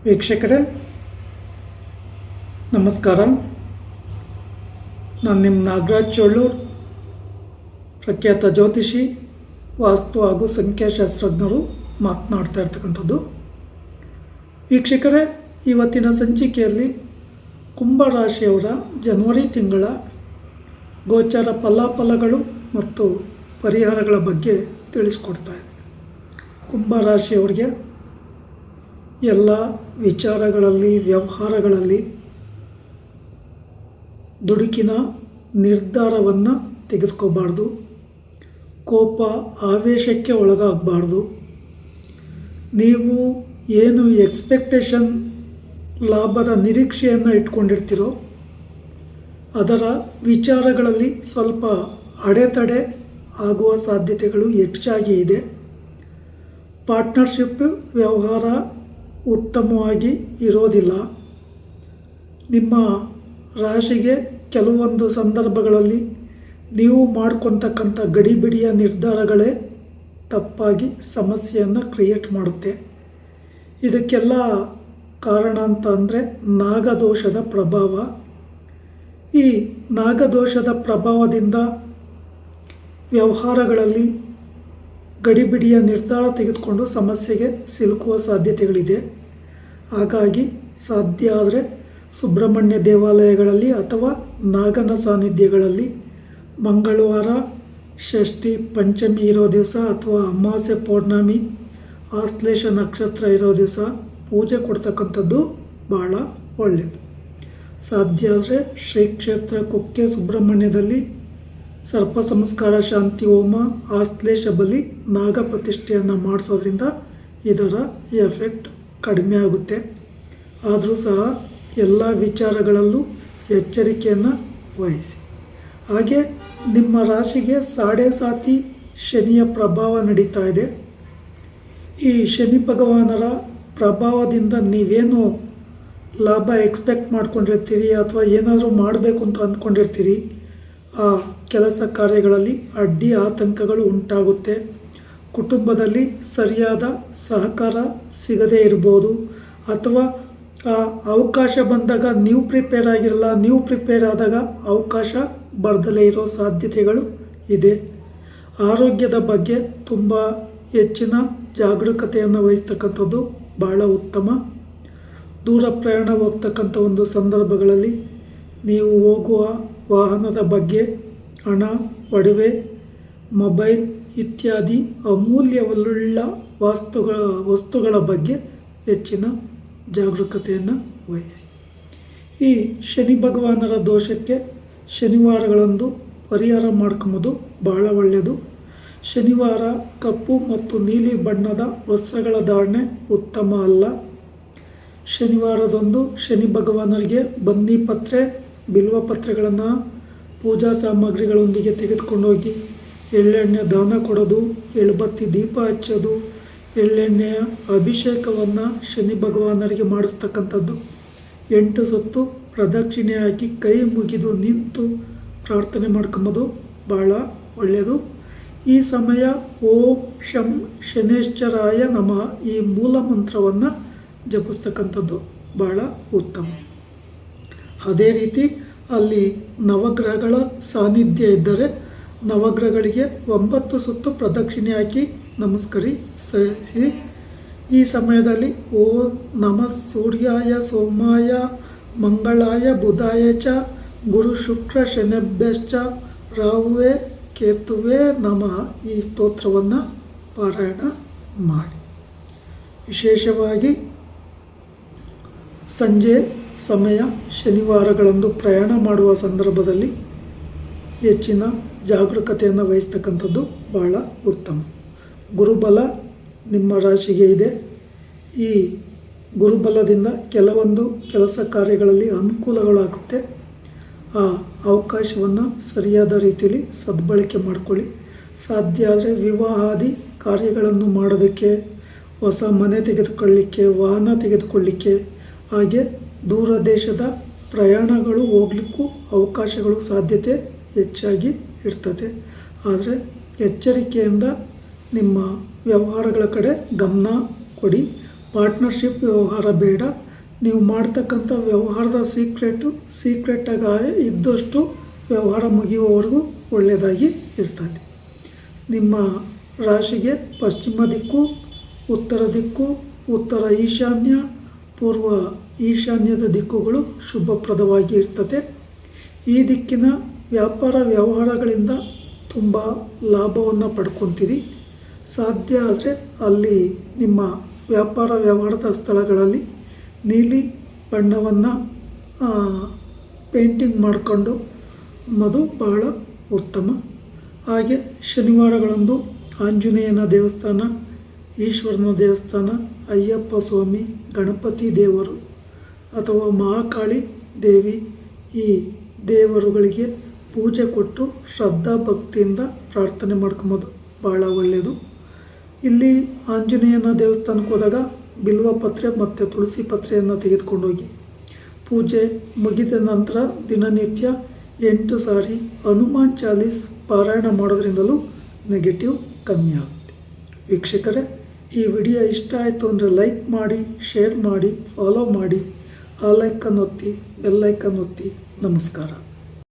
ವೀಕ್ಷಕರೇ ನಮಸ್ಕಾರ. ನಾನು ನಿಮ್ಮ ನಾಗರಾಜ್ ಚೋಳೂರ್, ಪ್ರಖ್ಯಾತ ಜ್ಯೋತಿಷಿ, ವಾಸ್ತು ಹಾಗೂ ಸಂಖ್ಯಾಶಾಸ್ತ್ರಜ್ಞರು ಮಾತನಾಡ್ತಾ ಇರ್ತಕ್ಕಂಥದ್ದು. ವೀಕ್ಷಕರೇ, ಇವತ್ತಿನ ಸಂಚಿಕೆಯಲ್ಲಿ ಕುಂಭರಾಶಿಯವರ ಜನವರಿ ತಿಂಗಳ ಗೋಚಾರ ಫಲಾಫಲಗಳು ಮತ್ತು ಪರಿಹಾರಗಳ ಬಗ್ಗೆ ತಿಳಿಸ್ಕೊಡ್ತಾ ಇದೆ. ಕುಂಭರಾಶಿಯವರಿಗೆ ಎಲ್ಲ ವಿಚಾರಗಳಲ್ಲಿ, ವ್ಯವಹಾರಗಳಲ್ಲಿ ದುಡುಕಿನ ನಿರ್ಧಾರವನ್ನು ತೆಗೆದುಕೋಬಾರ್ದು. ಕೋಪ, ಆವೇಶಕ್ಕೆ ಒಳಗಾಗಬಾರ್ದು. ನೀವು ಏನು ಎಕ್ಸ್ಪೆಕ್ಟೇಷನ್, ಲಾಭದ ನಿರೀಕ್ಷೆಯನ್ನು ಇಟ್ಕೊಂಡಿರ್ತೀರೋ ಅದರ ವಿಚಾರಗಳಲ್ಲಿ ಸ್ವಲ್ಪ ಅಡೆತಡೆ ಆಗುವ ಸಾಧ್ಯತೆಗಳು ಹೆಚ್ಚಾಗಿ ಇದೆ. ಪಾರ್ಟ್ನರ್ಶಿಪ್ ವ್ಯವಹಾರ ಉತ್ತಮವಾಗಿ ಇರೋದಿಲ್ಲ. ನಿಮ್ಮ ರಾಶಿಗೆ ಕೆಲವೊಂದು ಸಂದರ್ಭಗಳಲ್ಲಿ ನೀವು ಮಾಡ್ಕೊತಕ್ಕಂಥ ಗಡಿಬಿಡಿಯ ನಿರ್ಧಾರಗಳೇ ತಪ್ಪಾಗಿ ಸಮಸ್ಯೆಯನ್ನು ಕ್ರಿಯೇಟ್ ಮಾಡುತ್ತೆ. ಇದಕ್ಕೆಲ್ಲ ಕಾರಣ ಅಂತ ಅಂದರೆ ನಾಗದೋಷದ ಪ್ರಭಾವ. ಈ ನಾಗದೋಷದ ಪ್ರಭಾವದಿಂದ ವ್ಯವಹಾರಗಳಲ್ಲಿ ಗಡಿಬಿಡಿಯ ನಿರ್ಧಾರ ತೆಗೆದುಕೊಂಡು ಸಮಸ್ಯೆಗೆ ಸಿಲುಕುವ ಸಾಧ್ಯತೆಗಳಿದೆ. ಹಾಗಾಗಿ ಸಾಧ್ಯ ಆದರೆ ಸುಬ್ರಹ್ಮಣ್ಯ ದೇವಾಲಯಗಳಲ್ಲಿ ಅಥವಾ ನಾಗನ ಸಾನ್ನಿಧ್ಯಗಳಲ್ಲಿ ಮಂಗಳವಾರ, ಷಷ್ಠಿ, ಪಂಚಮಿ ಇರೋ ದಿವಸ ಅಥವಾ ಅಮಾವಾಸ್ಯೆ, ಪೌರ್ಣಮಿ, ಆಶ್ಲೇಷ ನಕ್ಷತ್ರ ಇರೋ ದಿವಸ ಪೂಜೆ ಕೊಡ್ತಕ್ಕಂಥದ್ದು ಭಾಳ ಒಳ್ಳೆಯದು. ಸಾಧ್ಯ ಆದರೆ ಶ್ರೀ ಕ್ಷೇತ್ರ ಕುಕ್ಕೆ ಸುಬ್ರಹ್ಮಣ್ಯದಲ್ಲಿ ಸರ್ಪ ಸಂಸ್ಕಾರ ಶಾಂತಿ ಹೋಮ, ಆಶ್ಲೇಷ ಬಲಿ, ನಾಗ ಪ್ರತಿಷ್ಠೆಯನ್ನು ಮಾಡಿಸೋದ್ರಿಂದ ಇದರ ಎಫೆಕ್ಟ್ ಕಡಿಮೆ ಆಗುತ್ತೆ. ಆದರೂ ಸಹ ಎಲ್ಲ ವಿಚಾರಗಳಲ್ಲೂ ಎಚ್ಚರಿಕೆಯನ್ನು ವಹಿಸಿ. ಹಾಗೆ ನಿಮ್ಮ ರಾಶಿಗೆ ಸಾಡೆ ಸಾತಿ ಶನಿಯ ಪ್ರಭಾವ ನಡೀತಾ ಇದೆ. ಈ ಶನಿ ಭಗವಾನರ ಪ್ರಭಾವದಿಂದ ನೀವೇನು ಲಾಭ ಎಕ್ಸ್ಪೆಕ್ಟ್ ಮಾಡ್ಕೊಂಡಿರ್ತೀರಿ ಅಥವಾ ಏನಾದರೂ ಮಾಡಬೇಕು ಅಂತ ಅಂದ್ಕೊಂಡಿರ್ತೀರಿ, ಆ ಕೆಲಸ ಕಾರ್ಯಗಳಲ್ಲಿ ಅಡ್ಡಿ ಆತಂಕಗಳು ಉಂಟಾಗುತ್ತೆ. ಕುಟುಂಬದಲ್ಲಿ ಸರಿಯಾದ ಸಹಕಾರ ಸಿಗದೇ ಇರ್ಬೋದು, ಅಥವಾ ಆ ಅವಕಾಶ ಬಂದಾಗ ನೀವು ಪ್ರಿಪೇರ್ ಆಗಿರಲ್ಲ, ನೀವು ಪ್ರಿಪೇರ್ ಆದಾಗ ಅವಕಾಶ ಬರ್ದಲೇ ಇರೋ ಸಾಧ್ಯತೆಗಳು ಇದೆ. ಆರೋಗ್ಯದ ಬಗ್ಗೆ ತುಂಬ ಹೆಚ್ಚಿನ ಜಾಗರೂಕತೆಯನ್ನು ವಹಿಸ್ತಕ್ಕಂಥದ್ದು ಭಾಳ ಉತ್ತಮ. ದೂರ ಪ್ರಯಾಣ ಹೋಗ್ತಕ್ಕಂಥ ಒಂದು ಸಂದರ್ಭಗಳಲ್ಲಿ ನೀವು ಹೋಗುವ ವಾಹನದ ಬಗ್ಗೆ, ಹಣ, ಒಡವೆ, ಮೊಬೈಲ್ ಇತ್ಯಾದಿ ಅಮೂಲ್ಯವುಳ್ಳ ವಸ್ತುಗಳ ಬಗ್ಗೆ ಹೆಚ್ಚಿನ ಜಾಗರೂಕತೆಯನ್ನು ವಹಿಸಿ. ಈ ಶನಿ ಭಗವಾನರ ದೋಷಕ್ಕೆ ಶನಿವಾರಗಳಂದು ಪರಿಹಾರ ಮಾಡ್ಕೊಂಬೋದು ಭಾಳ ಒಳ್ಳೆಯದು. ಶನಿವಾರ ಕಪ್ಪು ಮತ್ತು ನೀಲಿ ಬಣ್ಣದ ವಸ್ತ್ರಗಳ ಧಾರಣೆ ಉತ್ತಮ ಅಲ್ಲ. ಶನಿವಾರದಂದು ಶನಿ ಭಗವಾನರಿಗೆ ಬನ್ನಿ ಪತ್ರೆ, ಬಿಲ್ವ ಪತ್ರೆಗಳನ್ನು ಪೂಜಾ ಸಾಮಗ್ರಿಗಳೊಂದಿಗೆ ತೆಗೆದುಕೊಂಡೋಗಿ ಎಳ್ಳೆಣ್ಣೆ ದಾನ ಕೊಡೋದು, ಎಳ್ಬತ್ತಿ ದೀಪ ಹಚ್ಚೋದು, ಎಳ್ಳೆಣ್ಣೆಯ ಅಭಿಷೇಕವನ್ನು ಶನಿ ಭಗವಾನರಿಗೆ ಮಾಡಿಸ್ತಕ್ಕಂಥದ್ದು, 8 ಸುತ್ತು ಪ್ರದಕ್ಷಿಣೆ ಹಾಕಿ ಕೈ ಮುಗಿದು ನಿಂತು ಪ್ರಾರ್ಥನೆ ಮಾಡ್ಕೊಂಬೋದು ಭಾಳ ಒಳ್ಳೆಯದು. ಈ ಸಮಯ ಓಂ ಶಂ ಶನೇಶ್ವರಾಯ ನಮಃ ಈ ಮೂಲ ಮಂತ್ರವನ್ನು ಜಪಿಸ್ತಕ್ಕಂಥದ್ದು ಭಾಳ ಉತ್ತಮ. ಅದೇ ರೀತಿ ಅಲ್ಲಿ ನವಗ್ರಹಗಳ ಸಾನ್ನಿಧ್ಯ ಇದ್ದರೆ ನವಗ್ರಹಗಳಿಗೆ 9 ಸುತ್ತು ಪ್ರದಕ್ಷಿಣೆ ಹಾಕಿ ನಮಸ್ಕರಿಸಿ. ಈ ಸಮಯದಲ್ಲಿ ಓಂ ನಮಃ ಸೂರ್ಯಾಯ ಸೋಮಾಯ ಮಂಗಳಾಯ ಬುಧಾಯ ಚ ಗುರು ಶುಕ್ರ ಶನಿಭ್ಯಶ್ಚ ರಾಹುವೇ ಕೇತುವೇ ನಮಃ ಈ ಸ್ತೋತ್ರವನ್ನು ಪಾರಾಯಣ ಮಾಡಿ. ವಿಶೇಷವಾಗಿ ಸಂಜೆ ಸಮಯ ಶನಿವಾರಗಳಂದು ಪ್ರಯಾಣ ಮಾಡುವ ಸಂದರ್ಭದಲ್ಲಿ ಹೆಚ್ಚಿನ ಜಾಗರೂಕತೆಯನ್ನು ವಹಿಸ್ತಕ್ಕಂಥದ್ದು ಭಾಳ ಉತ್ತಮ. ಗುರುಬಲ ನಿಮ್ಮ ರಾಶಿಗೆ ಇದೆ. ಈ ಗುರುಬಲದಿಂದ ಕೆಲವೊಂದು ಕೆಲಸ ಕಾರ್ಯಗಳಲ್ಲಿ ಅನುಕೂಲಗಳಾಗುತ್ತೆ. ಆ ಅವಕಾಶವನ್ನು ಸರಿಯಾದ ರೀತಿಯಲ್ಲಿ ಸದ್ಬಳಕೆ ಮಾಡಿಕೊಳ್ಳಿ. ಸಾಧ್ಯ ಆದರೆ ವಿವಾಹಾದಿ ಕಾರ್ಯಗಳನ್ನು ಮಾಡೋದಕ್ಕೆ, ಹೊಸ ಮನೆ ತೆಗೆದುಕೊಳ್ಳಲಿಕ್ಕೆ, ವಾಹನ ತೆಗೆದುಕೊಳ್ಳಲಿಕ್ಕೆ, ಹಾಗೆ ದೂರ ದೇಶದ ಪ್ರಯಾಣಗಳು ಹೋಗ್ಲಿಕ್ಕೂ ಅವಕಾಶಗಳು ಸಾಧ್ಯತೆ ಹೆಚ್ಚಾಗಿ ಇರ್ತದೆ. ಆದರೆ ಎಚ್ಚರಿಕೆಯಿಂದ ನಿಮ್ಮ ವ್ಯವಹಾರಗಳ ಕಡೆ ಗಮನ ಕೊಡಿ. ಪಾರ್ಟ್ನರ್ಶಿಪ್ ವ್ಯವಹಾರ ಬೇಡ. ನೀವು ಮಾಡ್ತಕ್ಕಂಥ ವ್ಯವಹಾರದ ಸೀಕ್ರೆಟಾಗಿ ಇದ್ದಷ್ಟು ವ್ಯವಹಾರ ಮುಗಿಯುವವರೆಗೂ ಒಳ್ಳೆಯದಾಗಿ ಇರ್ತದೆ. ನಿಮ್ಮ ರಾಶಿಗೆ ಪಶ್ಚಿಮ ದಿಕ್ಕು, ಉತ್ತರ ದಿಕ್ಕು, ಉತ್ತರ ಈಶಾನ್ಯ, ಪೂರ್ವ ಈಶಾನ್ಯದ ದಿಕ್ಕುಗಳು ಶುಭಪ್ರದವಾಗಿ ಇರ್ತದೆ. ಈ ದಿಕ್ಕಿನ ವ್ಯಾಪಾರ ವ್ಯವಹಾರಗಳಿಂದ ತುಂಬ ಲಾಭವನ್ನು ಪಡ್ಕೊತೀರಿ. ಸಾಧ್ಯ ಆದರೆ ಅಲ್ಲಿ ನಿಮ್ಮ ವ್ಯಾಪಾರ ವ್ಯವಹಾರದ ಸ್ಥಳಗಳಲ್ಲಿ ನೀಲಿ ಬಣ್ಣವನ್ನು ಪೇಂಟಿಂಗ್ ಮಾಡಿಕೊಂಡು ಅನ್ನೋದು ಬಹಳ ಉತ್ತಮ. ಹಾಗೆ ಶನಿವಾರಗಳಂದು ಆಂಜನೇಯನ ದೇವಸ್ಥಾನ, ಈಶ್ವರನ ದೇವಸ್ಥಾನ, ಅಯ್ಯಪ್ಪ ಸ್ವಾಮಿ, ಗಣಪತಿ ದೇವರು ಅಥವಾ ಮಹಾಕಾಳಿ ದೇವಿ ಈ ದೇವರುಗಳಿಗೆ ಪೂಜೆ ಕೊಟ್ಟು ಶ್ರದ್ಧಾ ಭಕ್ತಿಯಿಂದ ಪ್ರಾರ್ಥನೆ ಮಾಡ್ಕೊಬೋದು, ಭಾಳ ಒಳ್ಳೆಯದು. ಇಲ್ಲಿ ಆಂಜನೇಯನ ದೇವಸ್ಥಾನಕ್ಕೆ ಹೋದಾಗ ಬಿಲ್ವ ಪತ್ರೆ ಮತ್ತು ತುಳಸಿ ಪತ್ರೆಯನ್ನು ತೆಗೆದುಕೊಂಡೋಗಿ ಪೂಜೆ ಮುಗಿದ ನಂತರ ದಿನನಿತ್ಯ 8 ಸಾರಿ ಹನುಮಾನ್ ಚಾಲೀಸ್ ಪಾರಾಯಣ ಮಾಡೋದ್ರಿಂದಲೂ ನೆಗೆಟಿವ್ ಕಮ್ಮಿ ಆಗುತ್ತೆ. ವೀಕ್ಷಕರೇ, ಈ ವಿಡಿಯೋ ಇಷ್ಟ ಆಯಿತು ಅಂದರೆ ಲೈಕ್ ಮಾಡಿ, ಶೇರ್ ಮಾಡಿ, ಫಾಲೋ ಮಾಡಿ, ಆ ಲೈಕನ್ನು ಒತ್ತಿ, ಬೆಲ್ ಐಕನ್ ಒತ್ತಿ. ನಮಸ್ಕಾರ.